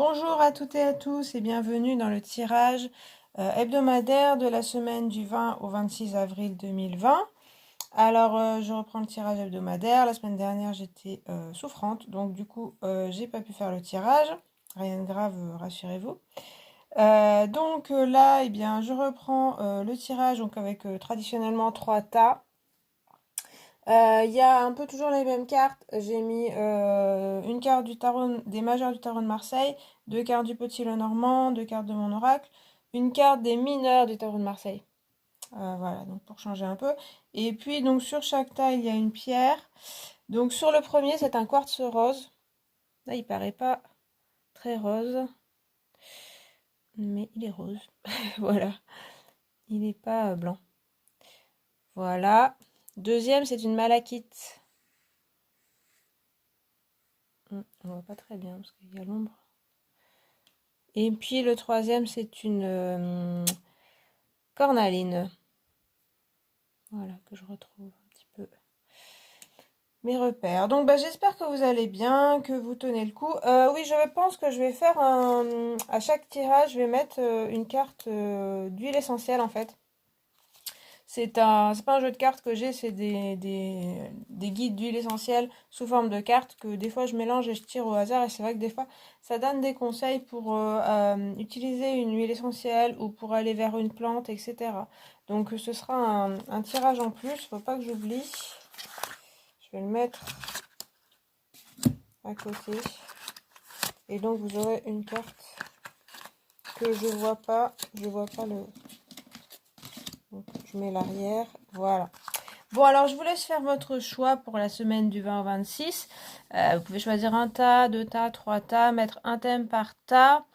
Bonjour à toutes et à tous et bienvenue dans le tirage hebdomadaire de la semaine du 20 au 26 avril 2020. Alors, je reprends le tirage hebdomadaire. La semaine dernière, j'étais souffrante, donc du coup, j'ai pas pu faire le tirage. Rien de grave, rassurez-vous. Là, eh bien, je reprends le tirage donc avec traditionnellement 3 tas. Il y a un peu toujours les mêmes cartes. J'ai mis une carte du tarot des majeurs du tarot de Marseille, deux cartes du petit Lenormand, deux cartes de mon oracle, une carte des mineurs du tarot de Marseille. Voilà, donc pour changer un peu. Et puis donc sur chaque tas, il y a une pierre. Donc sur le premier, c'est un quartz rose. Là, il paraît pas très rose, mais il est rose. Voilà, il n'est pas blanc. Voilà. Deuxième, c'est une malachite. On voit pas très bien parce qu'il y a l'ombre. Et puis le troisième, c'est une cornaline. Voilà, que je retrouve un petit peu mes repères. Donc j'espère que vous allez bien, que vous tenez le coup. Oui, je pense que je vais faire à chaque tirage, je vais mettre une carte d'huile essentielle en fait. C'est pas un jeu de cartes que j'ai, c'est des guides d'huile essentielle sous forme de cartes que des fois je mélange et je tire au hasard. Et c'est vrai que des fois ça donne des conseils pour utiliser une huile essentielle ou pour aller vers une plante, etc. Donc ce sera un tirage en plus, faut pas que j'oublie. Je vais le mettre à côté. Et donc vous aurez une carte que je vois pas le. Donc je mets l'arrière, voilà. Bon, alors je vous laisse faire votre choix pour la semaine du 20 au 26. Vous pouvez choisir un tas, deux tas, trois tas, mettre un thème par tas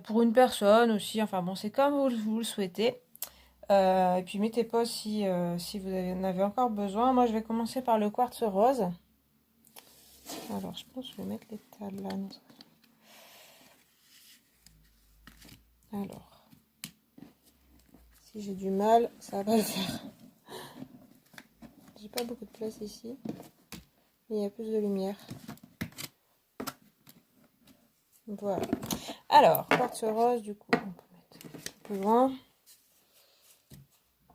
pour une personne aussi. Enfin bon, c'est comme vous le souhaitez. Et puis mettez pas si vous en avez encore besoin. Moi, je vais commencer par le quartz rose. Alors, je pense que je vais mettre les tas là. Alors, si j'ai du mal, ça va le faire. J'ai pas beaucoup de place ici. Mais il y a plus de lumière. Voilà. Alors, quartz rose, du coup, on peut mettre un peu plus loin.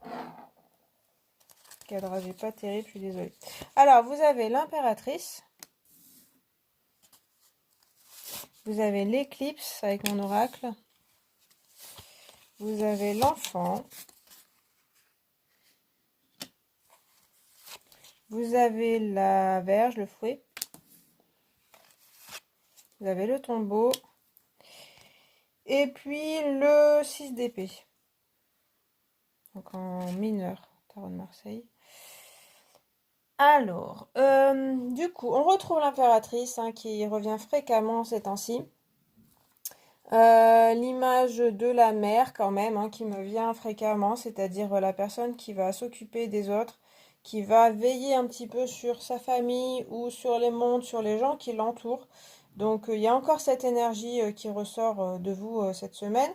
Le cadrage n'est pas terrible, je suis désolée. Alors, vous avez l'impératrice. Vous avez l'éclipse avec mon oracle. Vous avez l'enfant. Vous avez la Vierge, le fouet. Vous avez le tombeau. Et puis le 6 d'épée. Donc en mineur, tarot de Marseille. Alors, du coup, on retrouve l'impératrice qui revient fréquemment ces temps-ci. L'image de la mère quand même qui me vient fréquemment, c'est-à-dire la personne qui va s'occuper des autres, qui va veiller un petit peu sur sa famille ou sur les mondes, sur les gens qui l'entourent. Donc il y a encore cette énergie qui ressort de vous cette semaine.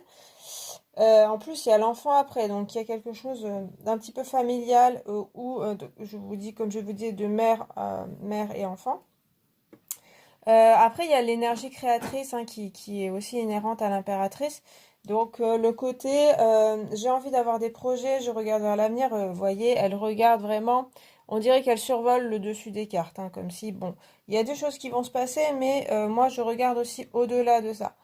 En plus, il y a l'enfant après, donc il y a quelque chose d'un petit peu familial ou, je vous dis, comme je vous dis, de mère et enfant. Après, il y a l'énergie créatrice qui est aussi inhérente à l'impératrice. Donc, le côté, j'ai envie d'avoir des projets, je regarde vers l'avenir. Vous voyez, elle regarde vraiment, on dirait qu'elle survole le dessus des cartes, comme si, bon, il y a des choses qui vont se passer, mais moi, je regarde aussi au-delà de ça.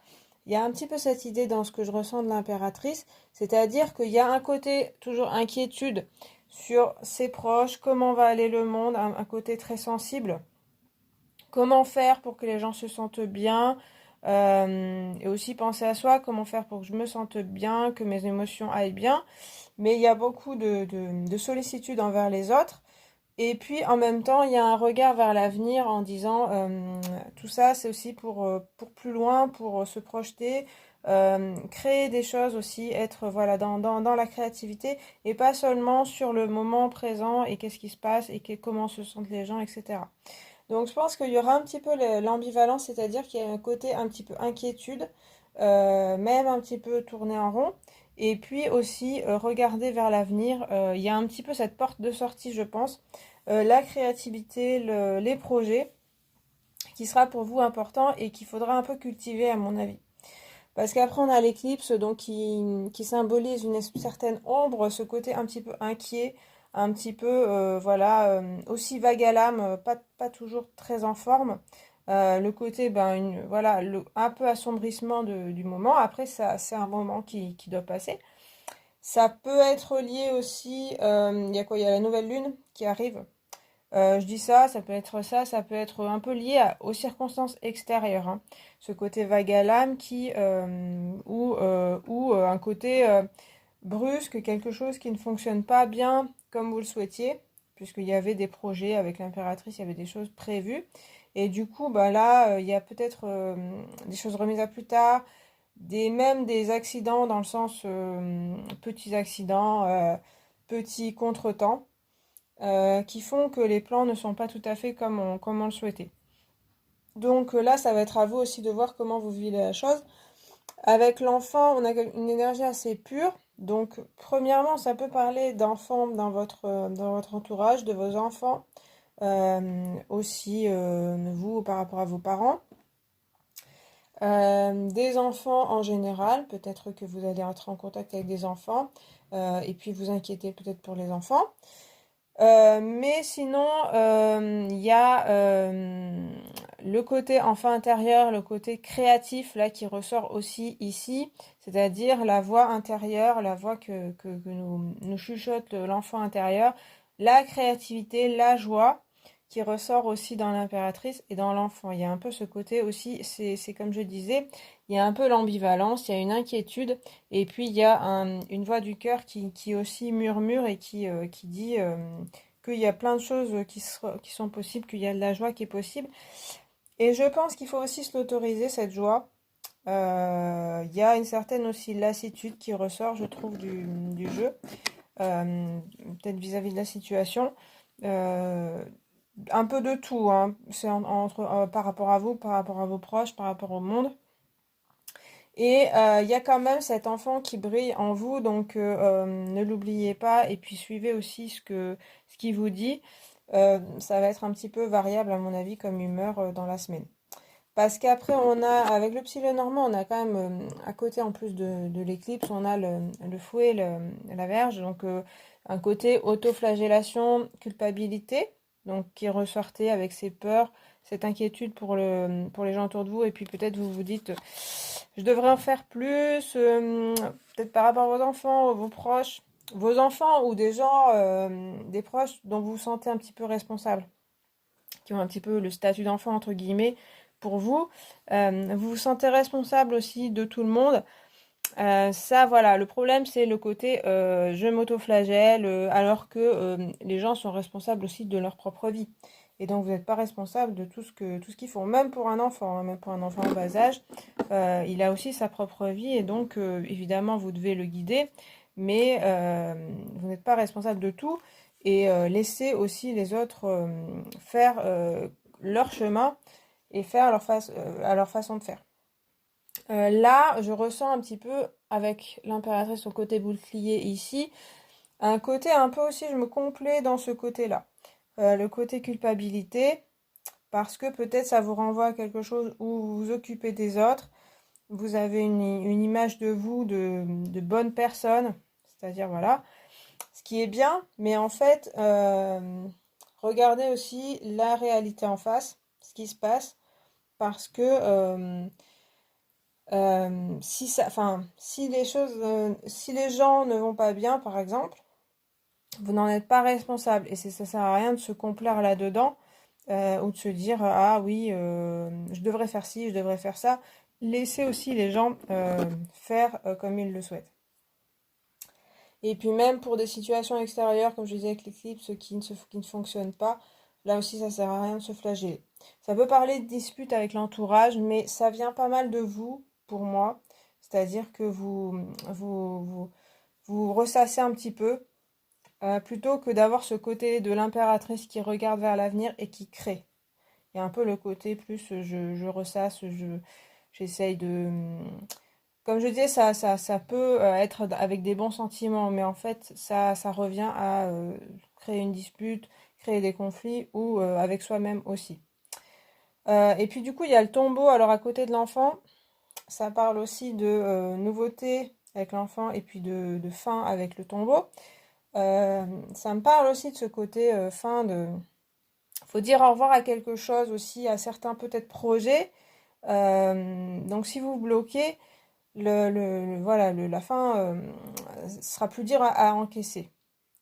Il y a un petit peu cette idée dans ce que je ressens de l'impératrice, c'est-à-dire qu'il y a un côté toujours inquiétude sur ses proches, comment va aller le monde, un côté très sensible. Comment faire pour que les gens se sentent bien et aussi penser à soi, comment faire pour que je me sente bien, que mes émotions aillent bien. Mais il y a beaucoup de sollicitude envers les autres. Et puis en même temps, il y a un regard vers l'avenir en disant tout ça, c'est aussi pour plus loin, pour se projeter, créer des choses aussi, être voilà dans la créativité et pas seulement sur le moment présent et qu'est-ce qui se passe et comment se sentent les gens, etc. Donc je pense qu'il y aura un petit peu l'ambivalence, c'est-à-dire qu'il y a un côté un petit peu inquiétude, même un petit peu tourné en rond. Et puis aussi regarder vers l'avenir. Il y a un petit peu cette porte de sortie, je pense. La créativité, les projets qui sera pour vous important et qu'il faudra un peu cultiver à mon avis. Parce qu'après on a l'éclipse donc qui symbolise une certaine ombre, ce côté un petit peu inquiet, un petit peu voilà aussi vague à l'âme, pas toujours très en forme. Le côté ben voilà un peu assombrissement du moment. Après ça c'est un moment qui doit passer. Ça peut être lié aussi, il y a quoi? Il y a la nouvelle lune qui arrive. Je dis ça, ça peut être un peu lié aux circonstances extérieures, hein. Ce côté vague à l'âme ou un côté brusque, quelque chose qui ne fonctionne pas bien comme vous le souhaitiez, puisqu'il y avait des projets avec l'impératrice, il y avait des choses prévues. Et du coup, bah là, il y a peut-être des choses remises à plus tard, même des accidents dans le sens petits accidents, petits contretemps qui font que les plans ne sont pas tout à fait comme on le souhaitait. Donc là, ça va être à vous aussi de voir comment vous vivez la chose. Avec l'enfant, on a une énergie assez pure. Donc, premièrement, ça peut parler d'enfants dans votre entourage, de vos enfants, aussi vous par rapport à vos parents. Des enfants en général, peut-être que vous allez entrer en contact avec des enfants et puis vous inquiétez peut-être pour les enfants. Mais sinon, il y a le côté enfant intérieur, le côté créatif là qui ressort aussi ici, c'est-à-dire la voix intérieure, la voix que nous chuchote l'enfant intérieur, la créativité, la joie qui ressort aussi dans l'impératrice et dans l'enfant. Il y a un peu ce côté aussi, c'est comme je disais, il y a un peu l'ambivalence, il y a une inquiétude, et puis il y a une voix du cœur qui aussi murmure et qui dit qu'il y a plein de choses qui sont possibles, qu'il y a de la joie qui est possible. Et je pense qu'il faut aussi se l'autoriser, cette joie. Il y a une certaine aussi lassitude qui ressort, je trouve, du jeu, peut-être vis-à-vis de la situation. Euh, un peu de tout, hein. C'est par rapport à vous, par rapport à vos proches, par rapport au monde. Et il y a quand même cet enfant qui brille en vous, donc ne l'oubliez pas. Et puis suivez aussi ce qu'il vous dit. Ça va être un petit peu variable à mon avis comme humeur dans la semaine. Parce qu'après on a, avec le Psy Lenormand, on a quand même à côté en plus de l'éclipse, on a le fouet, la Vierge, donc un côté autoflagellation, culpabilité, donc qui ressortait avec ses peurs, cette inquiétude pour les gens autour de vous, et puis peut-être vous vous dites, je devrais en faire plus, peut-être par rapport à vos enfants, vos enfants ou des gens, des proches dont vous vous sentez un petit peu responsable, qui ont un petit peu le statut d'enfant entre guillemets pour vous. Vous vous sentez responsable aussi de tout le monde. Ça, voilà, le problème c'est le côté je m'auto-flagelle alors que les gens sont responsables aussi de leur propre vie. Et donc vous n'êtes pas responsable de tout ce qu'ils font, même pour un enfant, hein, même pour un enfant en bas âge, il a aussi sa propre vie et donc évidemment vous devez le guider, mais vous n'êtes pas responsable de tout et laissez aussi les autres faire leur chemin et faire à leur façon de faire. Là, je ressens un petit peu, avec l'impératrice au côté bouclier ici, un côté un peu aussi, je me complais dans ce côté-là. Le côté culpabilité, parce que peut-être ça vous renvoie à quelque chose où vous vous occupez des autres, vous avez une image de vous de bonne personne, c'est-à-dire voilà, ce qui est bien, mais en fait, regardez aussi la réalité en face, ce qui se passe, parce que si les gens ne vont pas bien, par exemple, vous n'en êtes pas responsable. Et ça sert à rien de se complaire là-dedans ou de se dire ah oui, je devrais faire ci, je devrais faire ça. Laissez aussi les gens faire comme ils le souhaitent. Et puis même pour des situations extérieures, comme je disais avec l'éclipse, qui ne fonctionnent pas, là aussi ça sert à rien de se flageller. Ça peut parler de disputes avec l'entourage, mais ça vient pas mal de vous, pour moi. C'est-à-dire que vous ressassez un petit peu, plutôt que d'avoir ce côté de l'impératrice qui regarde vers l'avenir et qui crée. Il y a un peu le côté plus je ressasse, j'essaye de... Comme je disais, ça peut être avec des bons sentiments, mais en fait, ça revient à créer une dispute, créer des conflits ou avec soi-même aussi. Et puis du coup, il y a le tombeau. Alors à côté de l'enfant, ça parle aussi de nouveauté avec l'enfant et puis de fin avec le tombeau. Ça me parle aussi de ce côté fin de... Faut dire au revoir à quelque chose aussi, à certains peut-être projets. Donc si vous bloquez, voilà, la fin sera plus dur à encaisser.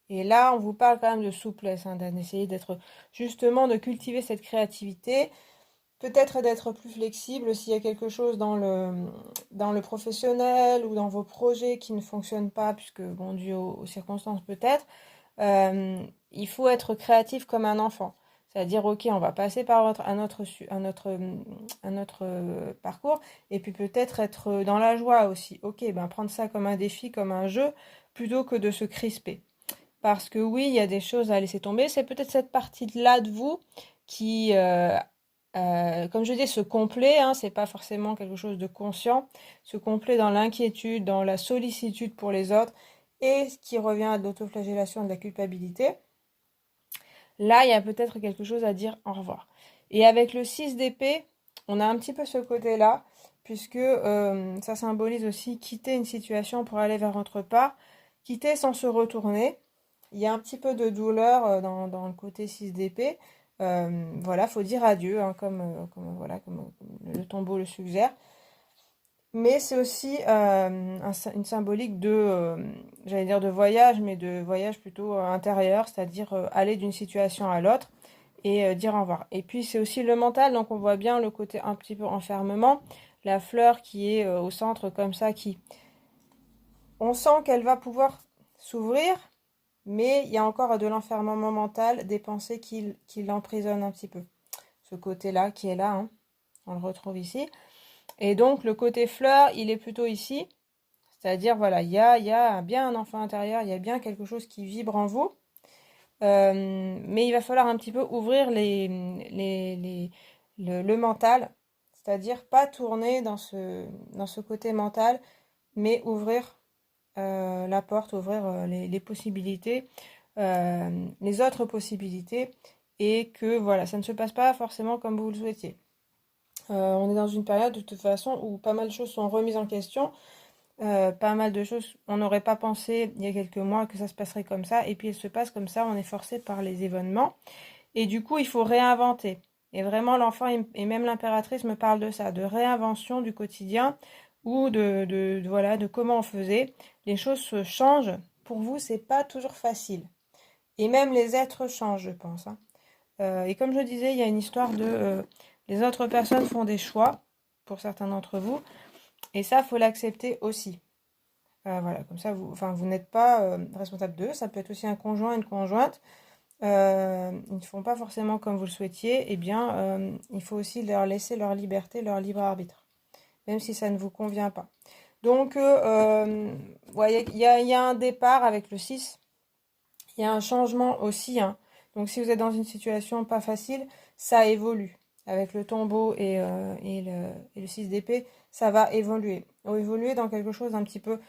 Et là, on vous parle quand même de souplesse, hein, d'essayer d'être justement de cultiver cette créativité, peut-être d'être plus flexible s'il y a quelque chose dans le professionnel ou dans vos projets qui ne fonctionnent pas, puisque bon, dû aux circonstances peut-être. Il faut être créatif comme un enfant. C'est-à-dire, ok, on va passer par un autre parcours, et puis peut-être être dans la joie aussi. Ok, ben prendre ça comme un défi, comme un jeu, plutôt que de se crisper. Parce que oui, il y a des choses à laisser tomber. C'est peut-être cette partie-là de vous qui, comme je dis, se complaît, hein, c'est pas forcément quelque chose de conscient, se complaît dans l'inquiétude, dans la sollicitude pour les autres, et ce qui revient à de l'autoflagellation, de la culpabilité. Là, il y a peut-être quelque chose à dire au revoir. Et avec le 6 d'épée, on a un petit peu ce côté-là, puisque ça symbolise aussi quitter une situation pour aller vers autre part, quitter sans se retourner. Il y a un petit peu de douleur dans le côté 6 d'épée. Voilà, faut dire adieu, hein, comme le tombeau le suggère. Mais c'est aussi une symbolique de, j'allais dire de voyage, mais de voyage plutôt intérieur, c'est-à-dire aller d'une situation à l'autre et dire au revoir. Et puis c'est aussi le mental, donc on voit bien le côté un petit peu enfermement, la fleur qui est au centre comme ça, qui on sent qu'elle va pouvoir s'ouvrir, mais il y a encore de l'enfermement mental, des pensées qui l'emprisonnent un petit peu. Ce côté-là qui est là, hein, on le retrouve ici. Et donc le côté fleur, il est plutôt ici. C'est-à-dire, voilà, il y a bien un enfant intérieur, il y a bien quelque chose qui vibre en vous. Mais il va falloir un petit peu ouvrir le mental. C'est-à-dire pas tourner dans ce côté mental, mais ouvrir la porte, ouvrir les possibilités, les autres possibilités. Et que voilà, ça ne se passe pas forcément comme vous le souhaitiez. On est dans une période de toute façon où pas mal de choses sont remises en question. Pas mal de choses, on n'aurait pas pensé il y a quelques mois que ça se passerait comme ça, et puis il se passe comme ça, on est forcé par les événements, et du coup il faut réinventer. Et vraiment l'enfant et même l'impératrice me parlent de ça, de réinvention du quotidien, ou voilà, de comment on faisait. Les choses se changent, pour vous c'est pas toujours facile. Et même les êtres changent, je pense, hein. Et comme je disais, il y a une histoire de les autres personnes font des choix, pour certains d'entre vous, et ça, faut l'accepter aussi. Voilà, comme ça, vous n'êtes pas responsable d'eux. Ça peut être aussi un conjoint, une conjointe. Ils ne font pas forcément comme vous le souhaitiez. Eh bien, il faut aussi leur laisser leur liberté, leur libre arbitre, même si ça ne vous convient pas. Donc, ouais, il y a un départ avec le 6. Il y a un changement aussi, hein. Donc, si vous êtes dans une situation pas facile, ça évolue. Avec le tombeau et le 6 d'épée, ça va évoluer. Évoluer dans quelque chose d'un petit peu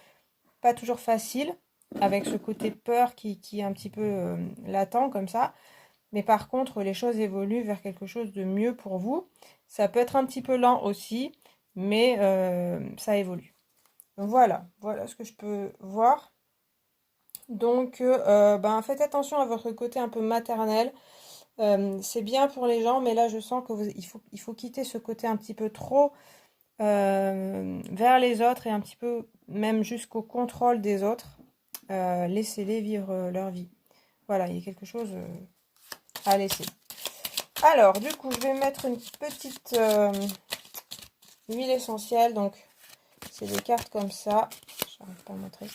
pas toujours facile, avec ce côté peur qui est un petit peu latent comme ça. Mais par contre, les choses évoluent vers quelque chose de mieux pour vous. Ça peut être un petit peu lent aussi, mais ça évolue. Donc voilà ce que je peux voir. Donc, ben, faites attention à votre côté un peu maternel. C'est bien pour les gens, mais là, je sens il faut quitter ce côté un petit peu trop vers les autres et un petit peu même jusqu'au contrôle des autres. Laissez-les vivre leur vie. Voilà, il y a quelque chose à laisser. Alors, du coup, je vais mettre une petite huile essentielle. Donc, c'est des cartes comme ça. J'arrive pas à montrer.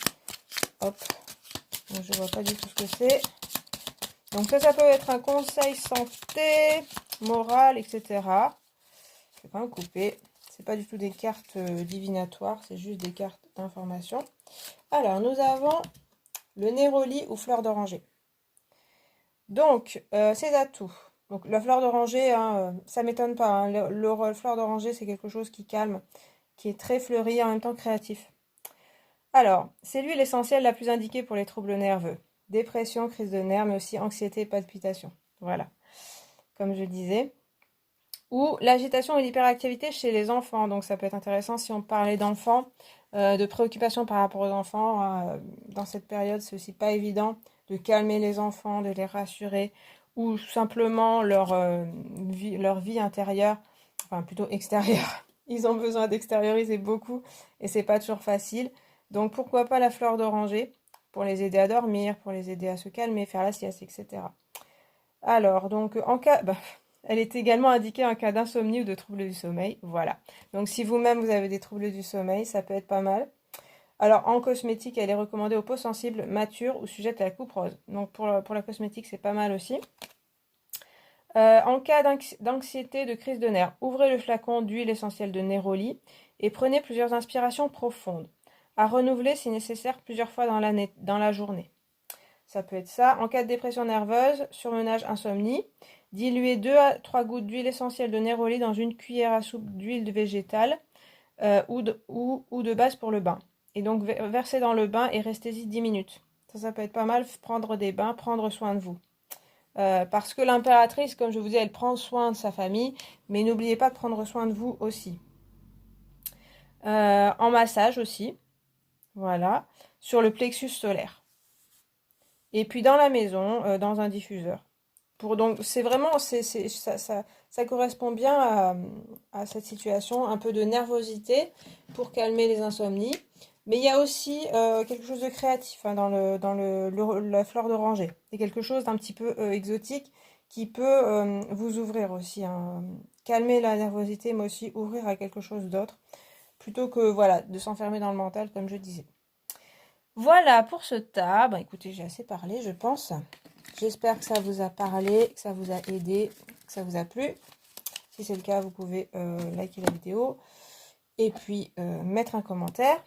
Hop. Donc, je vois pas du tout ce que c'est. Donc, ça peut être un conseil santé, morale, etc. Je vais pas me couper. C'est pas du tout des cartes divinatoires, c'est juste des cartes d'information. Alors, nous avons le néroli ou fleur d'oranger. Donc, ses atouts. Donc, la fleur d'oranger, hein, ça m'étonne pas, hein. Le fleur d'oranger, c'est quelque chose qui calme, qui est très fleuri et en même temps créatif. Alors, c'est l'huile essentielle la plus indiquée pour les troubles nerveux. Dépression, crise de nerfs, mais aussi anxiété et palpitations. Voilà, comme je disais. Ou l'agitation et l'hyperactivité chez les enfants. Donc ça peut être intéressant si on parlait d'enfants, de préoccupations par rapport aux enfants. Dans cette période, c'est aussi pas évident de calmer les enfants, de les rassurer, ou simplement leur vie intérieure, enfin plutôt extérieure. Ils ont besoin d'extérioriser beaucoup et c'est pas toujours facile. Donc pourquoi pas la fleur d'oranger pour les aider à dormir, pour les aider à se calmer, faire la sieste, etc. Alors, donc, elle est également indiquée en cas d'insomnie ou de troubles du sommeil. Voilà. Donc, si vous-même vous avez des troubles du sommeil, ça peut être pas mal. Alors, en cosmétique, elle est recommandée aux peaux sensibles, matures ou sujettes à la coupe rose. Donc, pour la cosmétique, c'est pas mal aussi. En cas d'anxiété, de crise de nerfs, ouvrez le flacon d'huile essentielle de Néroli et prenez plusieurs inspirations profondes. À renouveler si nécessaire plusieurs fois dans la journée. Ça peut être ça. En cas de dépression nerveuse, surmenage, insomnie, diluez 2 à 3 gouttes d'huile essentielle de néroli dans une cuillère à soupe d'huile végétale ou de base pour le bain. Et donc versez dans le bain et restez-y 10 minutes. Ça peut être pas mal, prendre des bains, prendre soin de vous. Parce que l'impératrice, comme je vous dis, elle prend soin de sa famille, mais n'oubliez pas de prendre soin de vous aussi. En massage aussi, voilà, sur le plexus solaire. Et puis dans la maison, dans un diffuseur. Donc c'est vraiment, ça correspond bien à cette situation, un peu de nervosité pour calmer les insomnies. Mais il y a aussi quelque chose de créatif hein, la fleur d'oranger. C'est quelque chose d'un petit peu exotique qui peut vous ouvrir aussi. Hein. Calmer la nervosité, mais aussi ouvrir à quelque chose d'autre. Plutôt que voilà, de s'enfermer dans le mental, comme je disais. Voilà pour ce tas. Ben, écoutez, j'ai assez parlé, je pense. J'espère que ça vous a parlé, que ça vous a aidé, que ça vous a plu. Si c'est le cas, vous pouvez liker la vidéo et puis mettre un commentaire.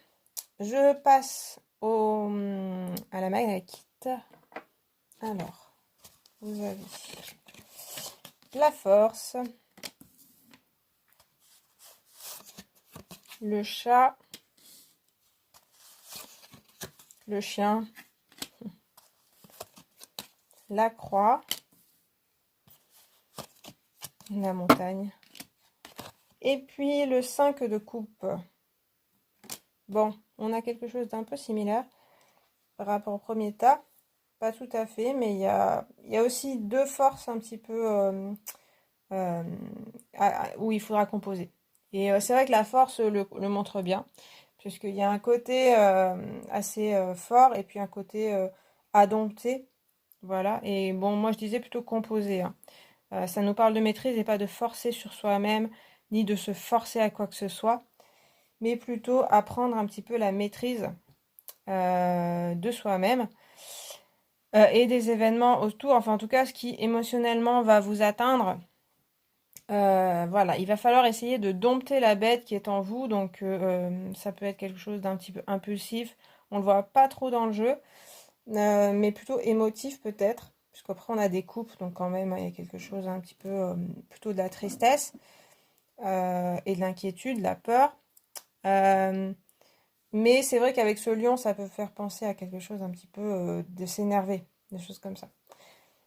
Je passe à la maquette. Alors, vous avez la force, le chat, le chien, la croix, la montagne, et puis le 5 de coupe. Bon, on a quelque chose d'un peu similaire par rapport au premier tas. Pas tout à fait, mais il y a aussi deux forces un petit peu où il faudra composer. Et c'est vrai que la force le montre bien, puisqu'il y a un côté assez fort et puis un côté à dompter. Voilà, et bon, moi je disais plutôt composer. Hein. Ça nous parle de maîtrise et pas de forcer sur soi-même, ni de se forcer à quoi que ce soit, mais plutôt apprendre un petit peu la maîtrise de soi-même et des événements autour, enfin en tout cas ce qui émotionnellement va vous atteindre. Voilà, il va falloir essayer de dompter la bête qui est en vous, donc ça peut être quelque chose d'un petit peu impulsif, on le voit pas trop dans le jeu, mais plutôt émotif peut-être, puisqu'après on a des coupes, donc quand même il y a quelque chose un petit peu plutôt de la tristesse et de l'inquiétude, de la peur. Mais c'est vrai qu'avec ce lion, ça peut faire penser à quelque chose un petit peu de s'énerver, des choses comme ça.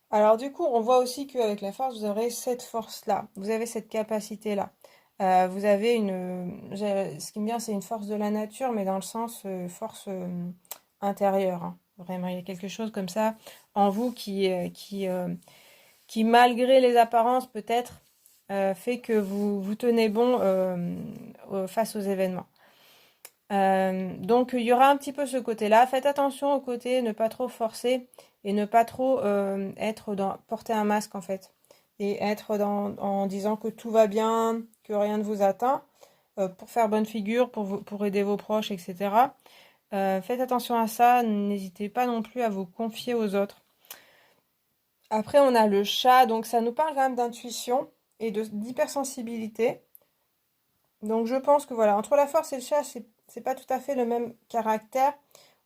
Alors du coup, on voit aussi qu'avec la force, vous aurez cette force-là, vous avez cette capacité-là. Vous avez ce qui me vient, c'est une force de la nature, mais dans le sens force intérieure. Hein. Vraiment, il y a quelque chose comme ça en vous qui malgré les apparences peut-être, fait que vous tenez bon face aux événements. Donc il y aura un petit peu ce côté-là. Faites attention au côté, ne pas trop forcer et ne pas trop porter un masque en fait. Et être en disant que tout va bien, que rien ne vous atteint, pour faire bonne figure, pour aider vos proches, etc. Faites attention à ça, n'hésitez pas non plus à vous confier aux autres. Après, on a le chat, donc ça nous parle quand même d'intuition et d'hypersensibilité. Donc je pense que voilà, entre la force et le chat, c'est pas tout à fait le même caractère.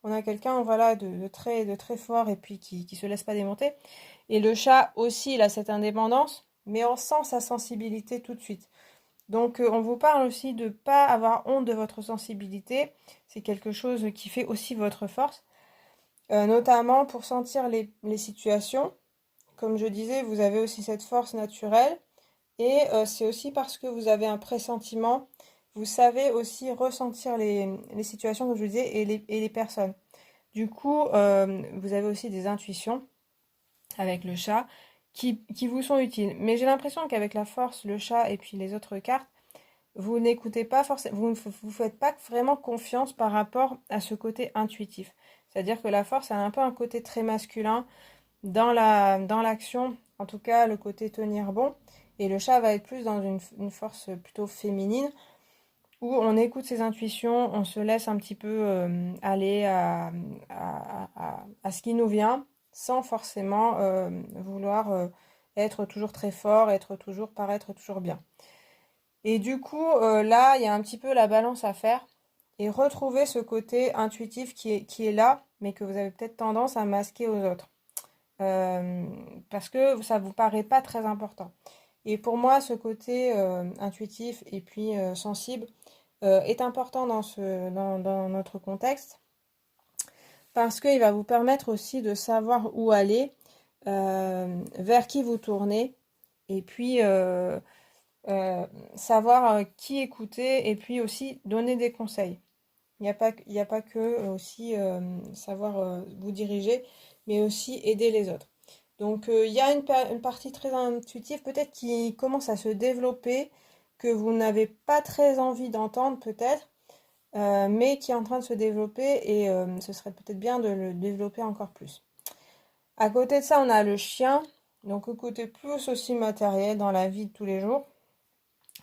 On a quelqu'un voilà de très fort et puis qui se laisse pas démonter. Et le chat aussi, il a cette indépendance, mais on sent sa sensibilité tout de suite. Donc on vous parle aussi de pas avoir honte de votre sensibilité. C'est quelque chose qui fait aussi votre force, notamment pour sentir les situations. Comme je disais, vous avez aussi cette force naturelle. Et c'est aussi parce que vous avez un pressentiment, vous savez aussi ressentir les situations, comme je vous disais, et les personnes. Du coup, vous avez aussi des intuitions avec le chat qui vous sont utiles. Mais j'ai l'impression qu'avec la force, le chat et puis les autres cartes, vous n'écoutez pas forcément, vous ne vous faites pas vraiment confiance par rapport à ce côté intuitif. C'est-à-dire que la force a un peu un côté très masculin dans l'action, en tout cas le côté tenir bon, et le chat va être plus dans une force plutôt féminine, où on écoute ses intuitions, on se laisse un petit peu aller à ce qui nous vient, sans forcément vouloir être toujours très fort, paraître toujours bien. Et du coup, là, il y a un petit peu la balance à faire et retrouver ce côté intuitif qui est là, mais que vous avez peut-être tendance à masquer aux autres. Euh, Parce que ça vous paraît pas très important. Et pour moi, ce côté intuitif et puis sensible est important dans notre contexte parce qu'il va vous permettre aussi de savoir où aller, vers qui vous tournez, et puis savoir qui écouter, et puis aussi donner des conseils. Il y a pas que aussi savoir vous diriger, mais aussi aider les autres. Donc il y a une partie très intuitive peut-être qui commence à se développer, que vous n'avez pas très envie d'entendre peut-être, mais qui est en train de se développer et ce serait peut-être bien de le développer encore plus. À côté de ça, on a le chien, donc au côté plus aussi matériel dans la vie de tous les jours.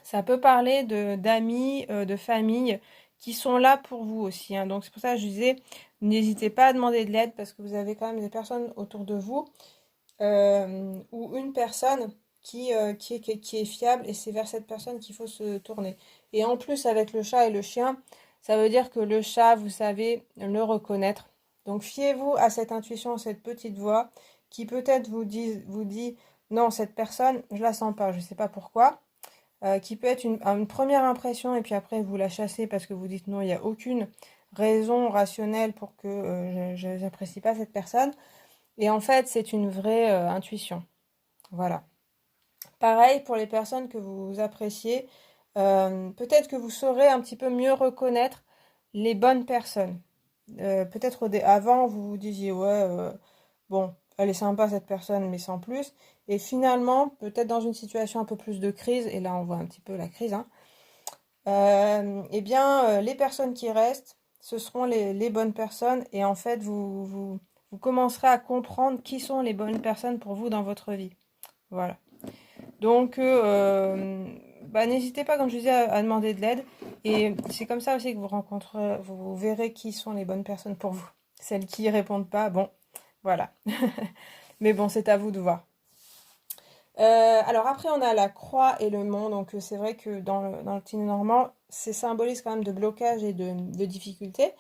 Ça peut parler d'amis, de famille qui sont là pour vous aussi, hein. Donc c'est pour ça que je disais, n'hésitez pas à demander de l'aide parce que vous avez quand même des personnes autour de vous ou une personne qui est fiable et c'est vers cette personne qu'il faut se tourner. Et en plus, avec le chat et le chien, ça veut dire que le chat, vous savez le reconnaître. Donc fiez-vous à cette intuition, à cette petite voix qui peut-être vous dit non, cette personne, je la sens pas, je sais pas pourquoi. Qui peut être une première impression et puis après vous la chassez parce que vous dites non, il n'y a aucune raison rationnelle pour que je n'apprécie pas cette personne. Et en fait, c'est une vraie intuition. Voilà. Pareil pour les personnes que vous appréciez, peut-être que vous saurez un petit peu mieux reconnaître les bonnes personnes. Peut-être avant, vous vous disiez, ouais, bon, elle est sympa cette personne, mais sans plus. Et finalement, peut-être dans une situation un peu plus de crise, et là on voit un petit peu la crise, hein, eh bien, les personnes qui restent, ce seront les bonnes personnes, et en fait, vous commencerez à comprendre qui sont les bonnes personnes pour vous dans votre vie. Voilà. Donc, bah, n'hésitez pas, comme je disais, à demander de l'aide. Et c'est comme ça aussi que vous verrez qui sont les bonnes personnes pour vous. Celles qui répondent pas, bon, voilà. Mais bon, c'est à vous de voir. Alors après, on a la croix et le mont. Donc c'est vrai que dans le Tignes normand, c'est symbolise quand même de blocage et de difficulté.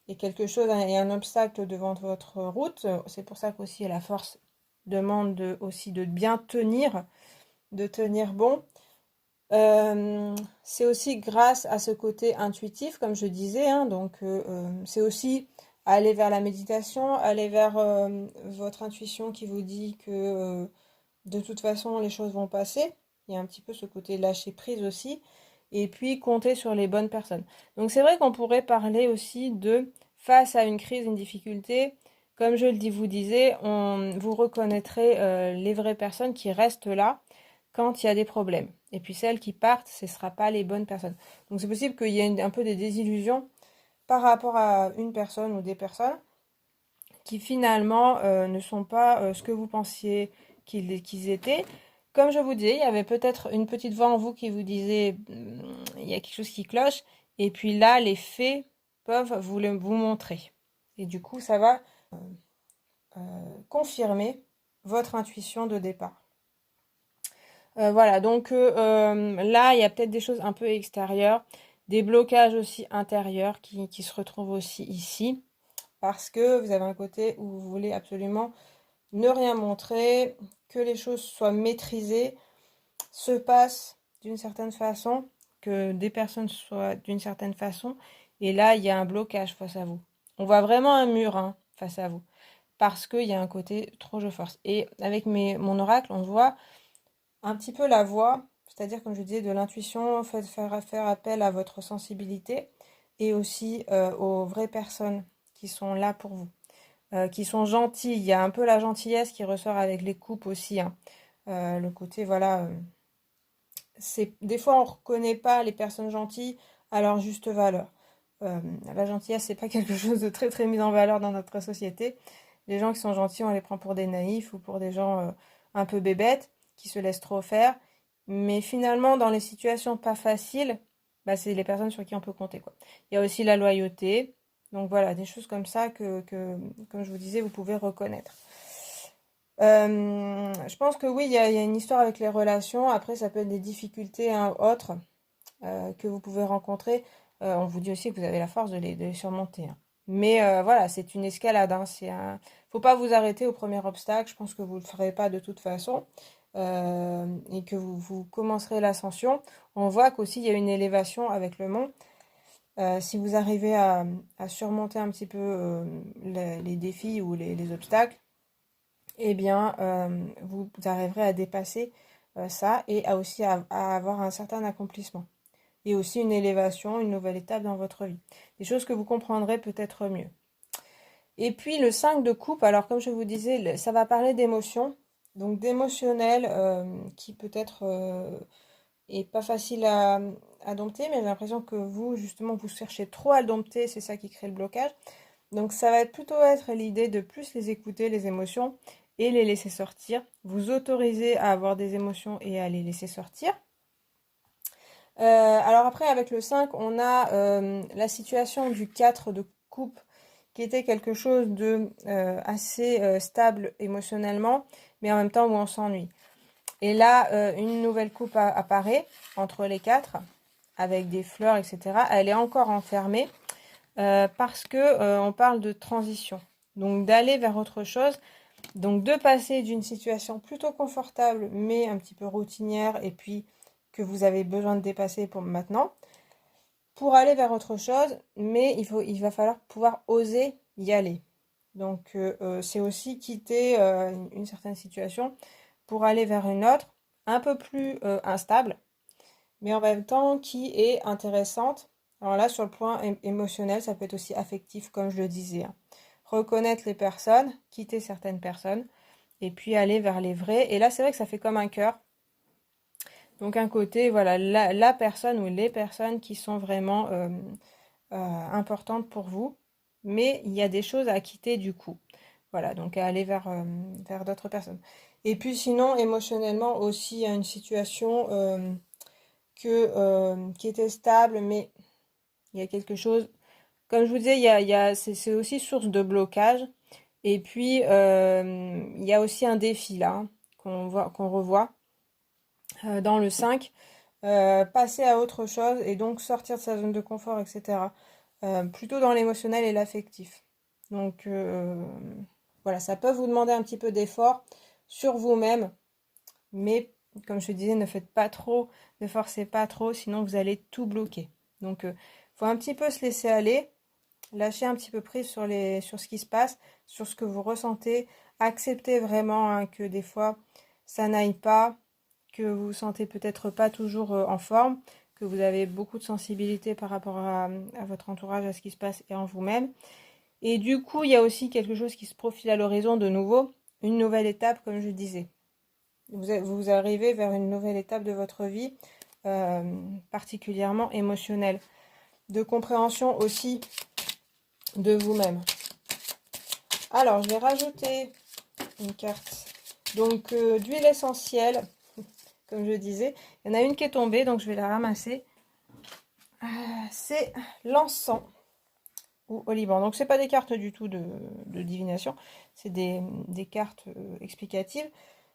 Il y a quelque chose, il y a un obstacle devant votre route. C'est pour ça qu'aussi la force demande aussi de bien tenir, de tenir bon. C'est aussi grâce à ce côté intuitif, comme je disais, hein, donc c'est aussi aller vers la méditation, aller vers votre intuition qui vous dit que de toute façon les choses vont passer. Il y a un petit peu ce côté lâcher prise aussi, et puis compter sur les bonnes personnes. Donc c'est vrai qu'on pourrait parler aussi de face à une crise, une difficulté, comme je vous disais, vous reconnaîtrez les vraies personnes qui restent là quand il y a des problèmes. Et puis celles qui partent, ce ne sera pas les bonnes personnes. Donc c'est possible qu'il y ait un peu des désillusions par rapport à une personne ou des personnes qui finalement ne sont pas ce que vous pensiez qu'ils étaient. Comme je vous disais, il y avait peut-être une petite voix en vous qui vous disait il y a quelque chose qui cloche. Et puis là, les faits peuvent vous montrer. Et du coup, ça va confirmer votre intuition de départ. Voilà, donc là, il y a peut-être des choses un peu extérieures, des blocages aussi intérieurs qui se retrouvent aussi ici, parce que vous avez un côté où vous voulez absolument ne rien montrer, que les choses soient maîtrisées, se passent d'une certaine façon, que des personnes soient d'une certaine façon, et là, il y a un blocage face à vous. On voit vraiment un mur hein, face à vous, parce qu'il y a un côté trop je force. Et avec mon oracle, on voit un petit peu la voix c'est-à-dire, comme je disais, de l'intuition, faire appel à votre sensibilité et aussi aux vraies personnes qui sont là pour vous, qui sont gentilles. Il y a un peu la gentillesse qui ressort avec les coupes aussi, hein. Le côté, voilà, des fois on reconnaît pas les personnes gentilles à leur juste valeur. Euh, la gentillesse, c'est pas quelque chose de très très mis en valeur dans notre société. Les gens qui sont gentils, on les prend pour des naïfs ou pour des gens un peu bébêtes, qui se laissent trop faire. Mais finalement, dans les situations pas faciles, bah, c'est les personnes sur qui on peut compter, quoi. Il y a aussi la loyauté. Donc voilà, des choses comme ça comme je vous disais, vous pouvez reconnaître. Je pense que oui, il y a une histoire avec les relations. Après, ça peut être des difficultés, hein, autres que vous pouvez rencontrer. On vous dit aussi que vous avez la force de les surmonter, hein. Mais voilà, c'est une escalade, hein. Faut pas vous arrêter au premier obstacle. Je pense que vous le ferez pas de toute façon. Et que vous commencerez l'ascension. On voit qu'aussi il y a une élévation avec le mont. Si vous arrivez à surmonter un petit peu les défis ou les obstacles, eh bien, vous arriverez à dépasser ça et aussi à avoir un certain accomplissement. Et aussi une élévation, une nouvelle étape dans votre vie. Des choses que vous comprendrez peut-être mieux. Et puis le 5 de coupe, alors comme je vous disais, ça va parler d'émotions. Donc d'émotionnel qui peut-être est pas facile à dompter, mais j'ai l'impression que vous, justement, vous cherchez trop à le dompter, c'est ça qui crée le blocage. Donc ça va plutôt être l'idée de plus les écouter, les émotions, et les laisser sortir. Vous autoriser à avoir des émotions et à les laisser sortir. Alors après, avec le 5, on a la situation du 4 de coupe, qui était quelque chose de assez stable émotionnellement, mais en même temps où on s'ennuie. Et là, une nouvelle coupe apparaît entre les 4, avec des fleurs, etc. Elle est encore enfermée parce que on parle de transition. Donc d'aller vers autre chose. Donc de passer d'une situation plutôt confortable, mais un petit peu routinière, et puis que vous avez besoin de dépasser pour maintenant, pour aller vers autre chose, mais il va falloir pouvoir oser y aller. Donc c'est aussi quitter une certaine situation pour aller vers une autre, un peu plus instable, mais en même temps qui est intéressante. Alors là, sur le point émotionnel, ça peut être aussi affectif, comme je le disais, hein. Reconnaître les personnes, quitter certaines personnes, et puis aller vers les vrais. Et là, c'est vrai que ça fait comme un cœur. Donc un côté, voilà, la personne ou les personnes qui sont vraiment importantes pour vous, mais il y a des choses à quitter du coup. Voilà, donc à aller vers d'autres personnes. Et puis sinon, émotionnellement aussi, il y a une situation qui était stable, mais il y a quelque chose, comme je vous disais, c'est aussi source de blocage. Et puis, il y a aussi un défi là, hein, qu'on revoit dans le 5, passer à autre chose et donc sortir de sa zone de confort, etc. Plutôt dans l'émotionnel et l'affectif. Donc, voilà, ça peut vous demander un petit peu d'effort sur vous-même, mais comme je disais, ne faites pas trop, ne forcez pas trop, sinon vous allez tout bloquer. Donc, faut un petit peu se laisser aller, lâcher un petit peu prise sur ce qui se passe, sur ce que vous ressentez, accepter vraiment, hein, que des fois ça n'aille pas, que vous vous sentez peut-être pas toujours en forme, que vous avez beaucoup de sensibilité par rapport à votre entourage, à ce qui se passe et en vous-même. Et du coup, il y a aussi quelque chose qui se profile à l'horizon de nouveau, une nouvelle étape, comme je disais. Vous arrivez vers une nouvelle étape de votre vie, particulièrement émotionnelle, de compréhension aussi de vous-même. Alors, je vais rajouter une carte donc d'huile essentielle, comme je disais. Il y en a une qui est tombée, donc je vais la ramasser. C'est l'encens ou oliban. Donc, c'est pas des cartes du tout de divination, c'est des cartes explicatives.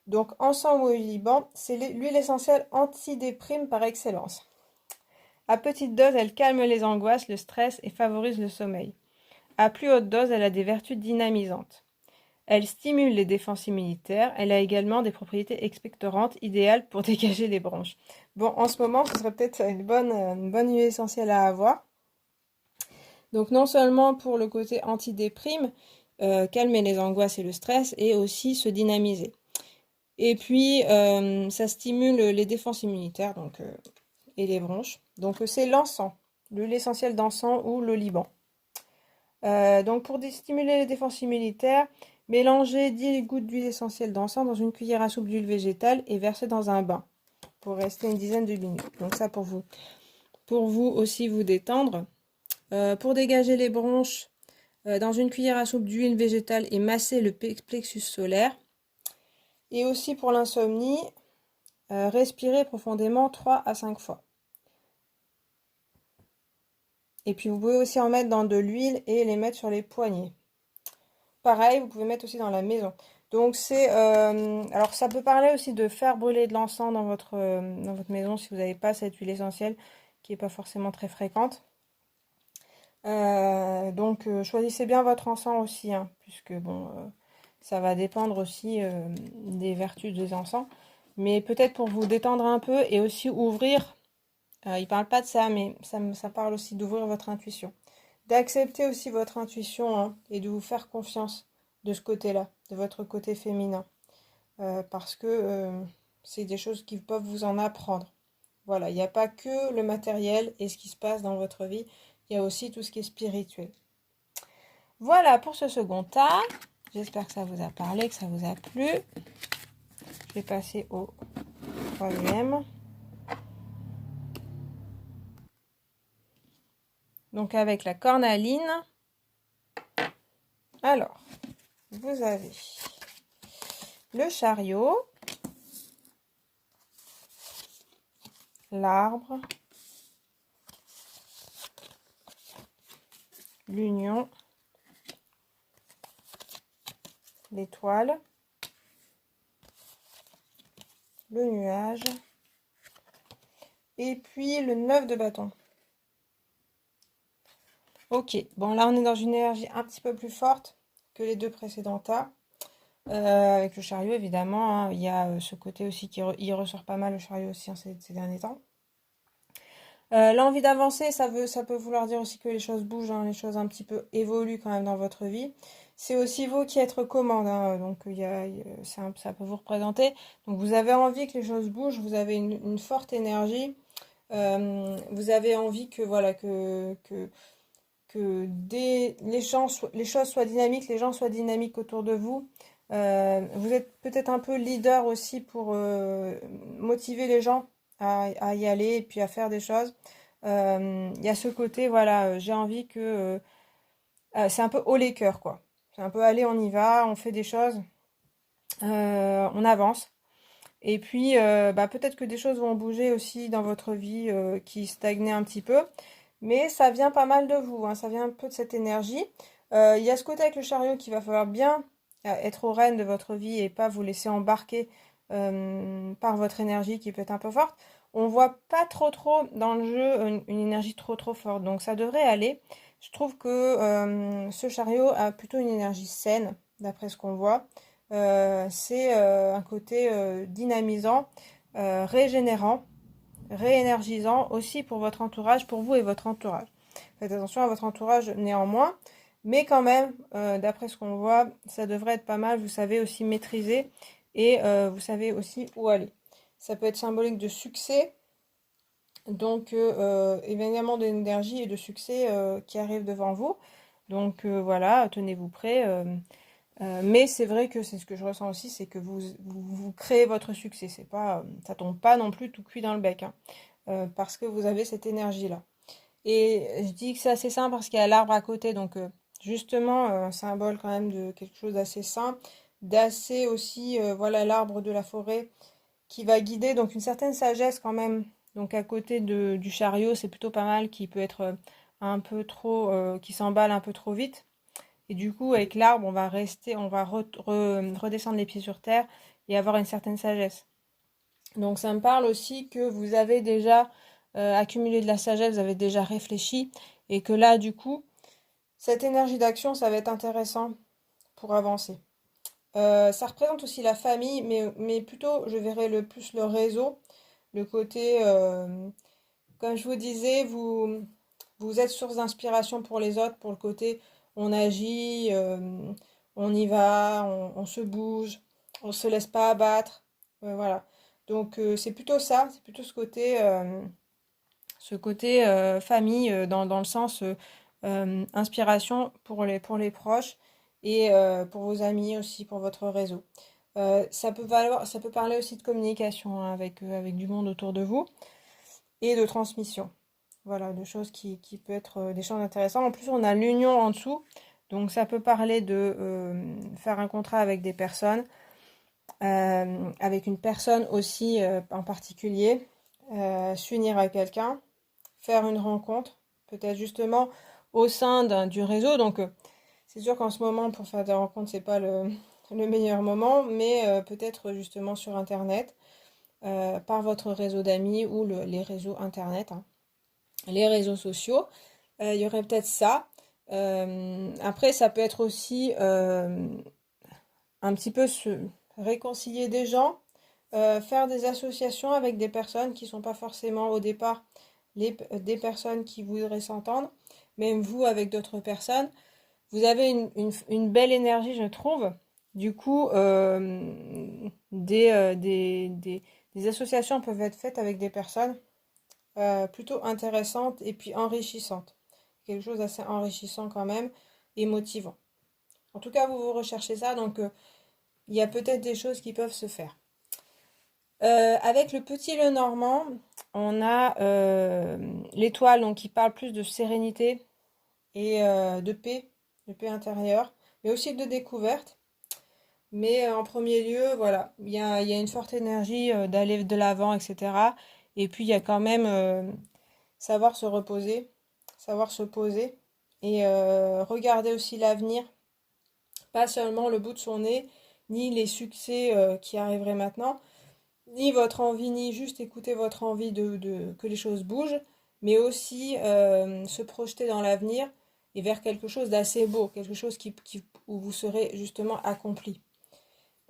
Donc, encens ou oliban, c'est l'huile essentielle antidéprime par excellence. À petite dose, elle calme les angoisses, le stress et favorise le sommeil. À plus haute dose, elle a des vertus dynamisantes. Elle stimule les défenses immunitaires. Elle a également des propriétés expectorantes idéales pour dégager les bronches. Bon, en ce moment, ce serait peut-être une bonne huile essentielle à avoir. Donc non seulement pour le côté antidéprime, calmer les angoisses et le stress, et aussi se dynamiser. Et puis, ça stimule les défenses immunitaires donc, et les bronches. Donc, c'est l'encens, l'huile essentielle d'encens ou le Liban. Donc, pour stimuler les défenses immunitaires, mélangez 10 gouttes d'huile essentielle d'encens dans une cuillère à soupe d'huile végétale et versez dans un bain pour rester une dizaine de minutes. Donc, ça pour vous. Pour vous aussi vous détendre. Pour dégager les bronches, dans une cuillère à soupe d'huile végétale et masser le plexus solaire. Et aussi pour l'insomnie, respirez profondément 3 à 5 fois. Et puis vous pouvez aussi en mettre dans de l'huile et les mettre sur les poignets. Pareil, vous pouvez mettre aussi dans la maison. Donc c'est... alors ça peut parler aussi de faire brûler de l'encens dans votre maison si vous n'avez pas cette huile essentielle qui n'est pas forcément très fréquente. Donc choisissez bien votre encens aussi, hein, puisque bon, ça va dépendre aussi des vertus des encens. Mais peut-être pour vous détendre un peu et aussi ouvrir, il parle pas de ça, mais ça parle aussi d'ouvrir votre intuition. D'accepter aussi votre intuition, hein, et de vous faire confiance de ce côté-là, de votre côté féminin. Parce que c'est des choses qui peuvent vous en apprendre. Voilà, il n'y a pas que le matériel et ce qui se passe dans votre vie, il y a aussi tout ce qui est spirituel. Voilà pour ce second tas. J'espère que ça vous a parlé, que ça vous a plu. Je vais passer au troisième. Donc avec la cornaline. Alors, vous avez le chariot, l'arbre, l'union, l'étoile, le nuage et puis le 9 de bâton. Ok, bon là on est dans une énergie un petit peu plus forte que les deux précédents tas. Avec le chariot évidemment, hein, il y a ce côté aussi il ressort pas mal le chariot aussi, hein, ces derniers temps. L'envie d'avancer, ça peut vouloir dire aussi que les choses bougent, hein, les choses un petit peu évoluent quand même dans votre vie. C'est aussi vous qui êtes commande, hein, donc ça peut vous représenter. Donc vous avez envie que les choses bougent, vous avez une forte énergie, vous avez envie que voilà les choses soient dynamiques, les gens soient dynamiques autour de vous. Vous êtes peut-être un peu leader aussi pour motiver les gens à y aller et puis à faire des choses. Il y a ce côté, voilà, j'ai envie que... c'est un peu haut les cœurs, quoi. C'est un peu, allez, on y va, on fait des choses, on avance. Et puis, peut-être que des choses vont bouger aussi dans votre vie qui stagnait un petit peu. Mais ça vient pas mal de vous, hein, ça vient un peu de cette énergie. Il y a ce côté avec le chariot qu'il va falloir bien être aux rênes de votre vie et pas vous laisser embarquer par votre énergie qui peut être un peu forte. On voit pas trop dans le jeu une énergie trop forte, donc ça devrait aller. Je trouve que ce chariot a plutôt une énergie saine, d'après ce qu'on voit. C'est un côté dynamisant, régénérant, réénergisant aussi pour votre entourage, pour vous et votre entourage. Faites attention à votre entourage néanmoins, mais quand même, d'après ce qu'on voit, ça devrait être pas mal. Vous savez aussi maîtriser et vous savez aussi où aller. Ça peut être symbolique de succès, donc évidemment d'énergie et de succès qui arrivent devant vous. Donc voilà, tenez-vous prêts. Mais c'est vrai que c'est ce que je ressens aussi, c'est que vous créez votre succès. C'est pas, ça tombe pas non plus tout cuit dans le bec, hein, parce que vous avez cette énergie-là. Et je dis que c'est assez sain parce qu'il y a l'arbre à côté, donc justement, un symbole quand même de quelque chose d'assez sain, d'assez aussi, voilà, l'arbre de la forêt qui va guider, donc une certaine sagesse quand même. Donc à côté du chariot, c'est plutôt pas mal, qui peut être un peu trop, qui s'emballe un peu trop vite. Et du coup, avec l'arbre, on va redescendre les pieds sur terre et avoir une certaine sagesse. Donc ça me parle aussi que vous avez déjà accumulé de la sagesse, vous avez déjà réfléchi, et que là, du coup, cette énergie d'action, ça va être intéressant pour avancer. Ça représente aussi la famille, mais plutôt, je verrais plus le réseau, le côté, comme je vous disais, vous êtes source d'inspiration pour les autres, pour le côté on agit, on y va, on se bouge, on se laisse pas abattre, voilà. Donc c'est plutôt ça, c'est plutôt ce côté famille dans le sens inspiration pour les proches et pour vos amis aussi, pour votre réseau. Ça peut parler aussi de communication hein, avec du monde autour de vous et de transmission. Voilà, de choses qui peut être des choses intéressantes. En plus, on a l'union en dessous, donc ça peut parler de faire un contrat avec des personnes, avec une personne aussi en particulier, s'unir à quelqu'un, faire une rencontre, peut-être justement au sein du réseau. Donc, c'est sûr qu'en ce moment, pour faire des rencontres, c'est pas le meilleur moment, mais peut-être justement sur Internet, par votre réseau d'amis ou les réseaux Internet, hein, les réseaux sociaux. Il y aurait peut-être ça. Après, ça peut être aussi un petit peu se réconcilier des gens, faire des associations avec des personnes qui sont pas forcément au départ des personnes qui voudraient s'entendre, même vous avec d'autres personnes. Vous avez une belle énergie, je trouve. Du coup, des associations peuvent être faites avec des personnes plutôt intéressantes et puis enrichissantes. Quelque chose d'assez enrichissant quand même et motivant. En tout cas, vous recherchez ça, donc il y a peut-être des choses qui peuvent se faire. Avec le petit Lenormand, on a l'étoile donc qui parle plus de sérénité et de paix intérieure, mais aussi de découverte. Mais en premier lieu, voilà, il y a une forte énergie d'aller de l'avant, etc. Et puis il y a quand même savoir se reposer, savoir se poser et regarder aussi l'avenir, pas seulement le bout de son nez, ni les succès qui arriveraient maintenant, ni votre envie, ni juste écouter votre envie que les choses bougent, mais aussi se projeter dans l'avenir et vers quelque chose d'assez beau, quelque chose où vous serez justement accompli.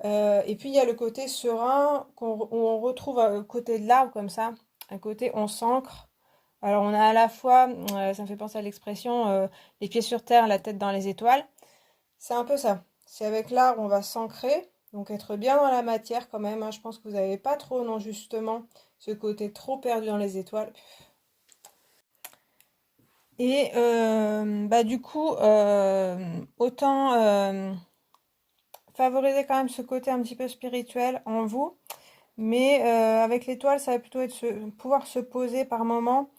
Et puis il y a le côté serein où on retrouve à côté de l'arbre comme ça, un côté on s'ancre. Alors on a à la fois, ça me fait penser à l'expression les pieds sur terre, la tête dans les étoiles. C'est un peu ça. C'est avec l'arbre on va s'ancrer, donc être bien dans la matière quand même, hein. Je pense que vous n'avez pas trop, non, justement, ce côté trop perdu dans les étoiles. Et bah du coup, autant favoriser quand même ce côté un petit peu spirituel en vous. Mais avec l'étoile, ça va plutôt être pouvoir se poser par moment.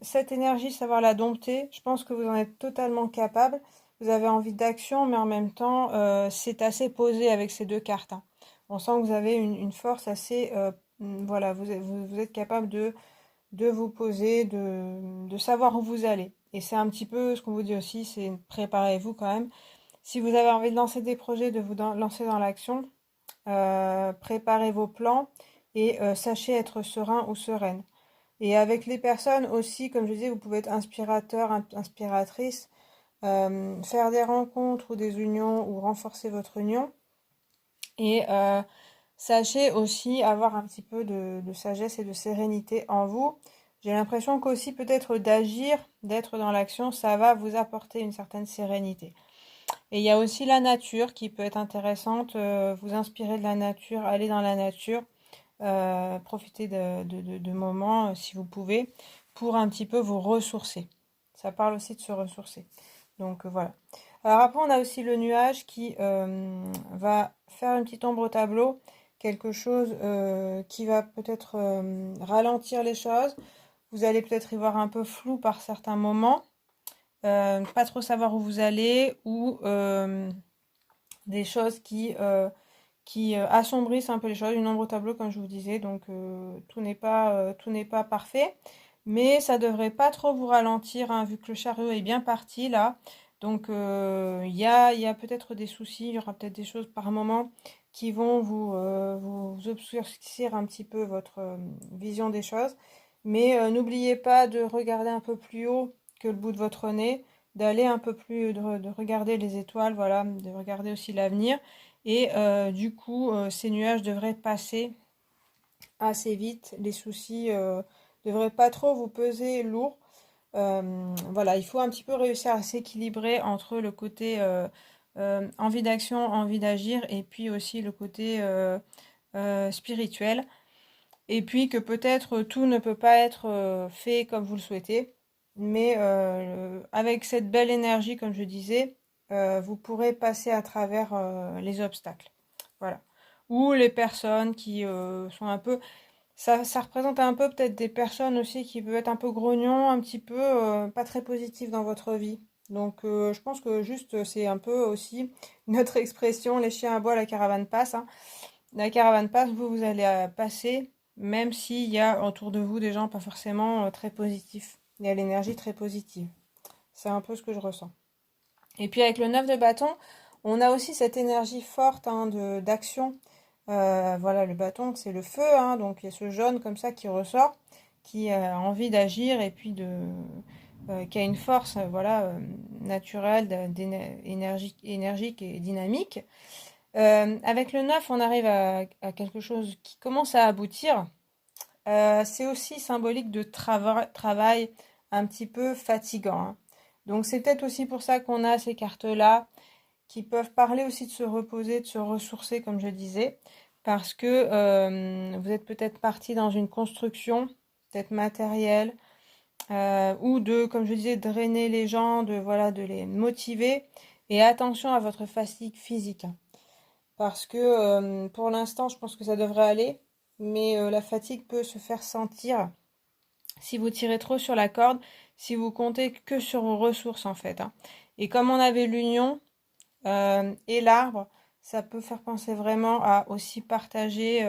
Cette énergie, savoir la dompter, je pense que vous en êtes totalement capable. Vous avez envie d'action, mais en même temps, c'est assez posé avec ces deux cartes, hein. On sent que vous avez une force assez... voilà, vous êtes capable de vous poser, de savoir où vous allez. Et c'est un petit peu ce qu'on vous dit aussi, c'est préparez-vous quand même. Si vous avez envie de lancer des projets, de vous lancer dans l'action, préparez vos plans et sachez être serein ou sereine. Et avec les personnes aussi, comme je disais, vous pouvez être inspirateur, inspiratrice, faire des rencontres ou des unions ou renforcer votre union. Et sachez aussi avoir un petit peu de sagesse et de sérénité en vous. J'ai l'impression qu'aussi peut-être d'agir, d'être dans l'action, ça va vous apporter une certaine sérénité. Et il y a aussi la nature qui peut être intéressante, vous inspirer de la nature, aller dans la nature, profiter de moments, si vous pouvez, pour un petit peu vous ressourcer. Ça parle aussi de se ressourcer. Donc voilà. Alors après, on a aussi le nuage qui va faire une petite ombre au tableau, quelque chose qui va peut-être ralentir les choses. Vous allez peut-être y voir un peu flou par certains moments. Pas trop savoir où vous allez ou des choses qui assombrissent un peu les choses, une ombre au tableau comme je vous disais, donc tout n'est pas parfait, mais ça devrait pas trop vous ralentir hein, vu que le chariot est bien parti là, donc il y a peut-être des soucis, il y aura peut-être des choses par moment qui vont vous obscurcir un petit peu votre vision des choses, mais n'oubliez pas de regarder un peu plus haut que le bout de votre nez, d'aller un peu plus, de regarder les étoiles, voilà, de regarder aussi l'avenir. Et du coup, ces nuages devraient passer assez vite. Les soucis devraient pas trop vous peser lourd. Voilà, il faut un petit peu réussir à s'équilibrer entre le côté envie d'action, envie d'agir, et puis aussi le côté spirituel. Et puis que peut-être tout ne peut pas être fait comme vous le souhaitez, mais avec cette belle énergie, comme je disais, vous pourrez passer à travers les obstacles. Voilà. Ou les personnes qui sont un peu... ça représente un peu peut-être des personnes aussi qui peuvent être un peu grognons, un petit peu pas très positifs dans votre vie. Donc je pense que juste c'est un peu aussi notre expression, les chiens à bois, la caravane passe, hein. La caravane passe, vous allez passer, même s'il y a autour de vous des gens pas forcément très positifs. Il y a l'énergie très positive. C'est un peu ce que je ressens. Et puis avec le 9 de bâton, on a aussi cette énergie forte hein, d'action. Voilà, le bâton, c'est le feu, hein, donc il y a ce jaune comme ça qui ressort, qui a envie d'agir et puis qui a une force voilà, naturelle, énergique et dynamique. Avec le 9, on arrive à quelque chose qui commence à aboutir. C'est aussi symbolique de travail un petit peu fatigant, hein. Donc c'est peut-être aussi pour ça qu'on a ces cartes-là, qui peuvent parler aussi de se reposer, de se ressourcer, comme je disais, parce que vous êtes peut-être parti dans une construction, peut-être matérielle, ou de, comme je disais, drainer les gens, voilà, de les motiver. Et attention à votre fatigue physique, hein. Parce que pour l'instant, je pense que ça devrait aller, mais la fatigue peut se faire sentir si vous tirez trop sur la corde, si vous comptez que sur vos ressources en fait, hein. Et comme on avait l'union et l'arbre, ça peut faire penser vraiment à aussi partager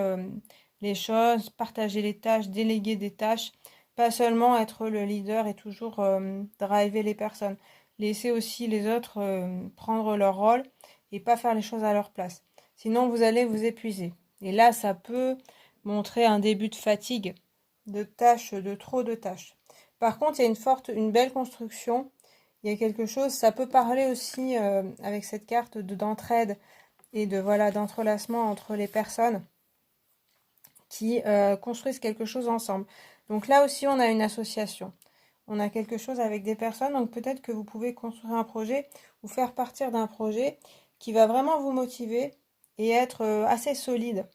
les choses, partager les tâches, déléguer des tâches, pas seulement être le leader et toujours driver les personnes. Laisser aussi les autres prendre leur rôle et pas faire les choses à leur place. Sinon, vous allez vous épuiser. Et là, ça peut montrer un début de fatigue, de tâches, de trop de tâches. Par contre, il y a une belle construction. Il y a quelque chose, ça peut parler aussi avec cette carte d'entraide et de voilà d'entrelacement entre les personnes qui construisent quelque chose ensemble. Donc là aussi, on a une association. On a quelque chose avec des personnes, donc peut-être que vous pouvez construire un projet ou faire partir d'un projet qui va vraiment vous motiver et être assez solide.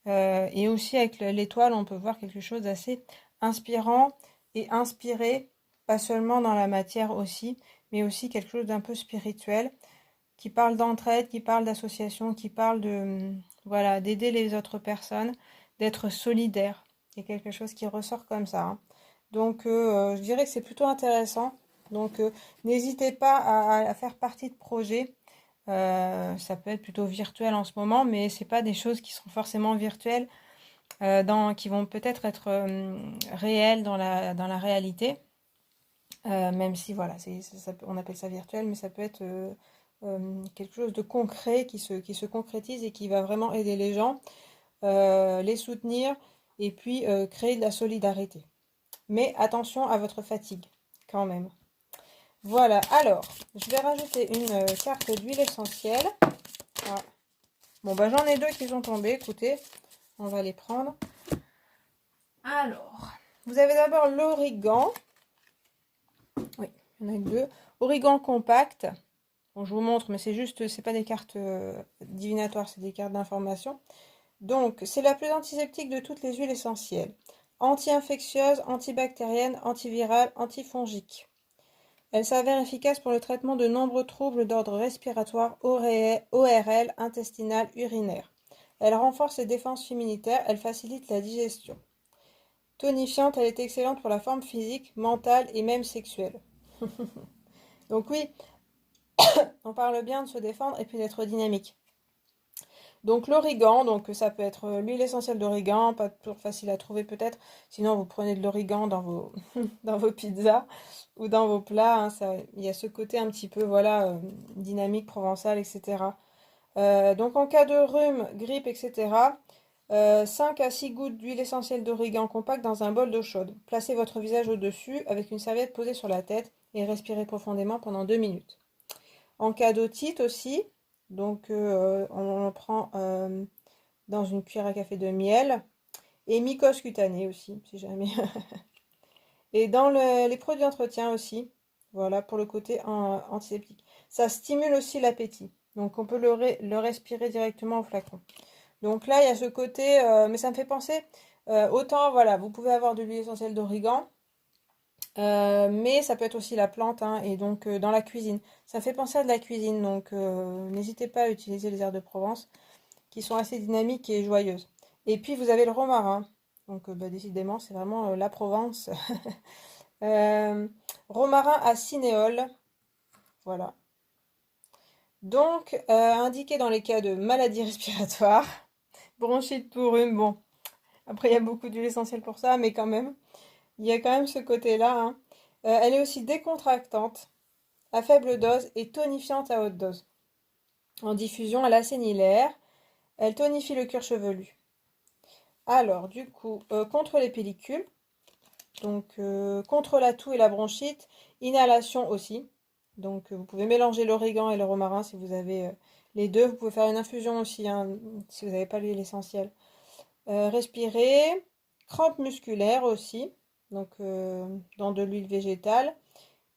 Et aussi avec l'étoile, on peut voir quelque chose d'assez inspirant et inspiré, pas seulement dans la matière aussi, mais aussi quelque chose d'un peu spirituel, qui parle d'entraide, qui parle d'association, qui parle de, voilà, d'aider les autres personnes, d'être solidaire. C'est quelque chose qui ressort comme ça, hein. Donc, je dirais que c'est plutôt intéressant. Donc, n'hésitez pas à faire partie de projets. Ça peut être plutôt virtuel en ce moment, mais c'est pas des choses qui seront forcément virtuelles, qui vont peut-être être réelles dans la réalité. Même si voilà, on appelle ça virtuel, mais ça peut être quelque chose de concret qui se concrétise et qui va vraiment aider les gens, les soutenir et puis créer de la solidarité. Mais attention à votre fatigue, quand même. Voilà, alors, je vais rajouter une carte d'huile essentielle. Voilà. Bon, bah j'en ai deux qui sont tombés, écoutez, on va les prendre. Alors, vous avez d'abord l'origan. Oui, il y en a deux. Origan compact. Bon, je vous montre, mais c'est juste, c'est pas des cartes divinatoires, c'est des cartes d'information. Donc, c'est la plus antiseptique de toutes les huiles essentielles. Anti-infectieuse, antibactérienne, antivirale, antifongique. Elle s'avère efficace pour le traitement de nombreux troubles d'ordre respiratoire, ORL, intestinal, urinaire. Elle renforce les défenses immunitaires, elle facilite la digestion. Tonifiante, elle est excellente pour la forme physique, mentale et même sexuelle. Donc oui, on parle bien de se défendre et puis d'être dynamique. Donc l'origan, donc ça peut être l'huile essentielle d'origan, pas toujours facile à trouver peut-être. Sinon vous prenez de l'origan dans vos dans vos pizzas ou dans vos plats, hein, il y a ce côté un petit peu voilà dynamique provençal, etc. Donc en cas de rhume, grippe, etc. 5 à 6 gouttes d'huile essentielle d'origan compacte dans un bol d'eau chaude. Placez votre visage au-dessus avec une serviette posée sur la tête et respirez profondément pendant 2 minutes. En cas d'otite aussi, donc on prend dans une cuillère à café de miel et mycose cutanée aussi, si jamais. Et dans les produits d'entretien aussi, voilà pour le côté antiseptique. Ça stimule aussi l'appétit. Donc on peut le respirer directement au flacon. Donc là, il y a ce côté, mais ça me fait penser, autant, voilà, vous pouvez avoir de l'huile essentielle d'origan, mais ça peut être aussi la plante, hein, et donc dans la cuisine. Ça fait penser à de la cuisine, donc n'hésitez pas à utiliser les herbes de Provence, qui sont assez dynamiques et joyeuses. Et puis vous avez le romarin, donc bah, décidément, c'est vraiment la Provence. Euh, Romarin à cinéole, voilà. Donc, indiqué dans les cas de maladies respiratoires, bronchite pour rhume, bon, après il y a beaucoup d'huile essentielle pour ça, mais quand même, il y a quand même ce côté-là, hein. Elle est aussi décontractante, à faible dose et tonifiante à haute dose. En diffusion, elle assainit l'air, elle tonifie le cuir chevelu. Alors, du coup, contre les pellicules, donc contre la toux et la bronchite, inhalation aussi. Donc vous pouvez mélanger l'origan et le romarin si vous avez les deux. Vous pouvez faire une infusion aussi, hein, si vous n'avez pas l'huile essentielle. Respirer, crampes musculaires aussi, donc dans de l'huile végétale.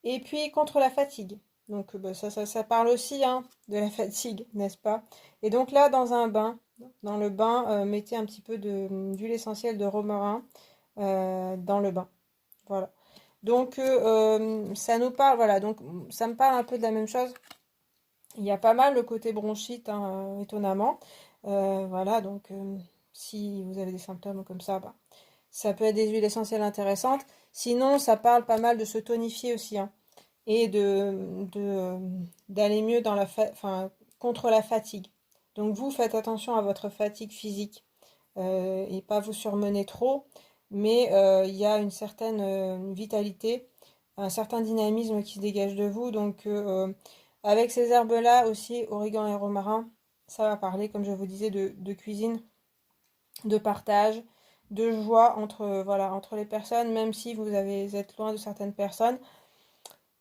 Et puis contre la fatigue. Donc bah, ça parle aussi, hein, de la fatigue, n'est-ce pas? Et donc là, dans le bain, mettez un petit peu d'huile essentielle de romarin dans le bain. Voilà. Donc ça nous parle, voilà, donc ça me parle un peu de la même chose. Il y a pas mal le côté bronchite, hein, étonnamment. Voilà, donc si vous avez des symptômes comme ça, bah, ça peut être des huiles essentielles intéressantes. Sinon, ça parle pas mal de se tonifier aussi, hein, et d'aller mieux dans enfin, contre la fatigue. Donc vous faites attention à votre fatigue physique et pas vous surmener trop, mais il y a une certaine vitalité, un certain dynamisme qui se dégage de vous. Donc avec ces herbes-là aussi, origan et romarin, ça va parler, comme je vous disais, de cuisine, de partage, de joie entre, voilà, entre les personnes, même si vous êtes loin de certaines personnes.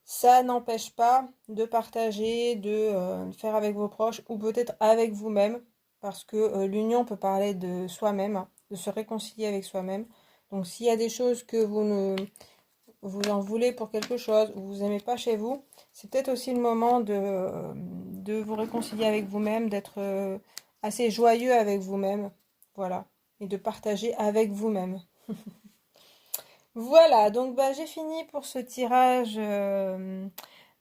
Ça n'empêche pas de partager, de faire avec vos proches ou peut-être avec vous-même, parce que l'union peut parler de soi-même, de se réconcilier avec soi-même. Donc s'il y a des choses que vous en voulez pour quelque chose ou vous n'aimez pas chez vous, c'est peut-être aussi le moment de vous réconcilier avec vous-même, d'être assez joyeux avec vous-même, voilà, et de partager avec vous-même. Voilà, donc bah, j'ai fini pour ce tirage de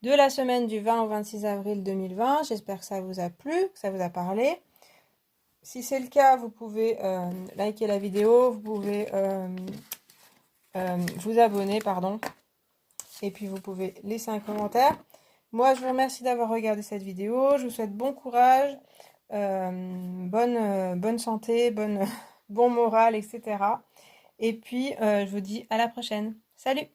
la semaine du 20 au 26 avril 2020. J'espère que ça vous a plu, que ça vous a parlé. Si c'est le cas, vous pouvez liker la vidéo, vous pouvez vous abonner, pardon, et puis vous pouvez laisser un commentaire. Moi, je vous remercie d'avoir regardé cette vidéo. Je vous souhaite bon courage, bonne santé, bon moral, etc. Et puis, je vous dis à la prochaine. Salut!